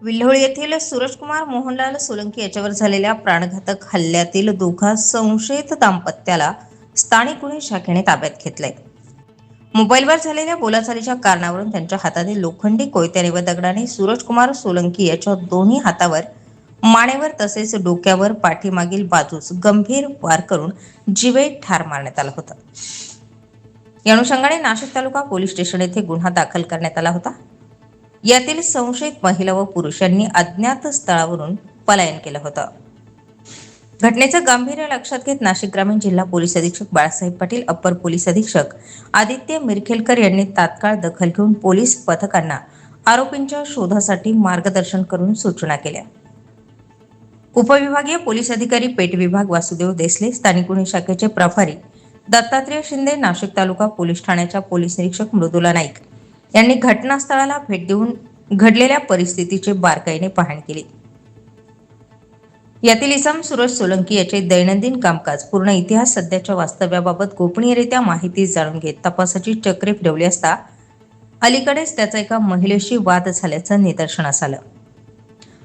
विल्होळी येथील सूरजकुमार मोहनलाल सोलंकी याच्यावर झालेल्या प्राणघातक हल्ल्यातील दोघा संशयित दाम्पत्याला स्थानिक गुन्हे शाखेने ताब्यात घेतले. मोबाईलवर झालेल्या बोलाचालीच्या कारणावरून त्यांच्या हातातील लोखंडी कोयत्याने व दगडाने सूरजकुमार सोलंकी याच्या दोन्ही हातावर, मानेवर तसेच डोक्यावर पाठीमागील बाजूस गंभीर वार करून जीवे ठार मारण्यात आला होता. या अनुषंगाने नाशिक तालुका पोलीस स्टेशन येथे गुन्हा दाखल करण्यात आला होता. यातील संशयित महिला व पुरुष यांनी अज्ञात स्थळावरून पलायन केलं होतं. घटनेचं गांभीर्य लक्षात घेत नाशिक ग्रामीण जिल्हा पोलीस अधीक्षक बाळासाहेब पाटील, अप्पर पोलीस अधीक्षक आदित्य मिरखेलकर यांनी तात्काळ दखल घेऊन पोलीस पथकांना आरोपींच्या शोधासाठी मार्गदर्शन करून सूचना केल्या. उपविभागीय पोलीस अधिकारी पेठ विभाग वासुदेव देसले, स्थानिक गुन्हे शाखेचे प्रभारी दत्तात्रय शिंदे, नाशिक तालुका पोलीस ठाण्याच्या पोलीस निरीक्षक मृदुला नाईक यांनी घटनास्थळाला भेट देऊन घडलेल्या परिस्थितीची बारकाईने पाहणी केली. यातील इसम सूरज सोलंकी याचे दैनंदिन कामकाज, पूर्ण इतिहास, सध्याच्या वास्तव्याबाबत गोपनीयरित्या माहिती जाणून घेत तपासाची चक्रे फिरवली असता अलीकडेच त्याचा एका महिलेशी वाद झाल्याचं निदर्शनास आलं.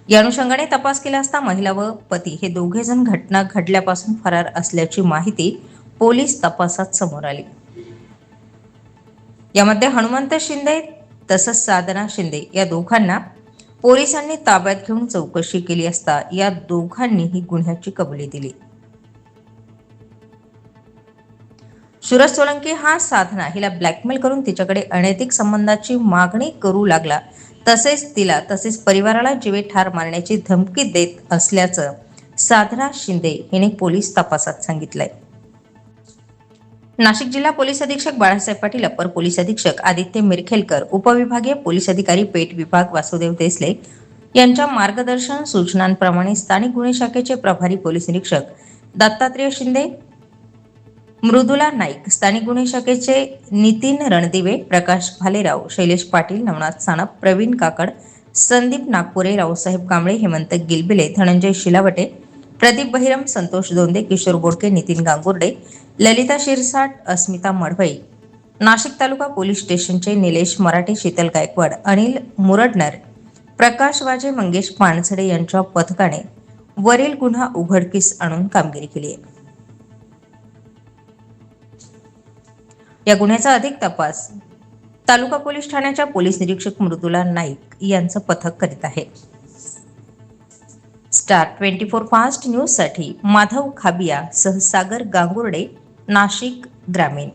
या अनुषंगाने तपास केला असता महिला व पती हे दोघे जण घटना घडल्यापासून फरार असल्याची माहिती पोलीस तपासात समोर आली. यामध्ये हनुमंत शिंदे तसंच साधना शिंदे या दोघांना पोलिसांनी ताब्यात घेऊन चौकशी केली असता या दोघांनीही गुन्ह्याची कबुली दिली. सूरज सोलंकी हा साधना हिला ब्लॅकमेल करून तिच्याकडे अनैतिक संबंधाची मागणी करू लागला, तसेच परिवाराला जीवे ठार मारण्याची धमकी देत असल्याचं साधना शिंदे हिने पोलीस तपासात सांगितलंय. नाशिक जिल्हा पोलीस अधीक्षक बाळासाहेब पाटील, अप्पर पोलीस अधीक्षक आदित्य मिरखेलकर, उपविभागीय पोलीस अधिकारी पेठ विभाग वासुदेव देसले यांच्या मार्गदर्शन सूचनांप्रमाणे स्थानिक गुन्हे शाखेचे प्रभारी पोलीस निरीक्षक दत्तात्रय शिंदे, मृदुला नाईक, स्थानिक गुन्हे शाखेचे नितीन रणदिवे, प्रकाश भालेराव, शैलेश पाटील, नवनाथ सानप, प्रवीण काकड, संदीप नागपुरे, रावसाहेब कांबळे, हेमंत गिलबिले, धनंजय शिलावटे, प्रदीप बहिरम, संतोष दोंदे, किशोर बोडके, नितीन गांगुर्डे, ललिता शिरसाट, अस्मिता मढवई, नाशिक तालुका पोलीस स्टेशनचे निलेश मराठे, शीतल गायकवाड, अनिल मुरडनर, प्रकाश वाजे, मंगेश पानसडे यांच्या पथकाने वरील गुन्हा उघडकीस आणून कामगिरी केली आहे. या गुन्ह्याचा अधिक तपास तालुका पोलीस ठाण्याच्या पोलीस निरीक्षक मृदुला नाईक यांचं पथक करीत आहे. स्टार 24 फास्ट न्यूज साठी माधव खाबिया सह सागर गांगुर्डे, नाशिक ग्रामीण.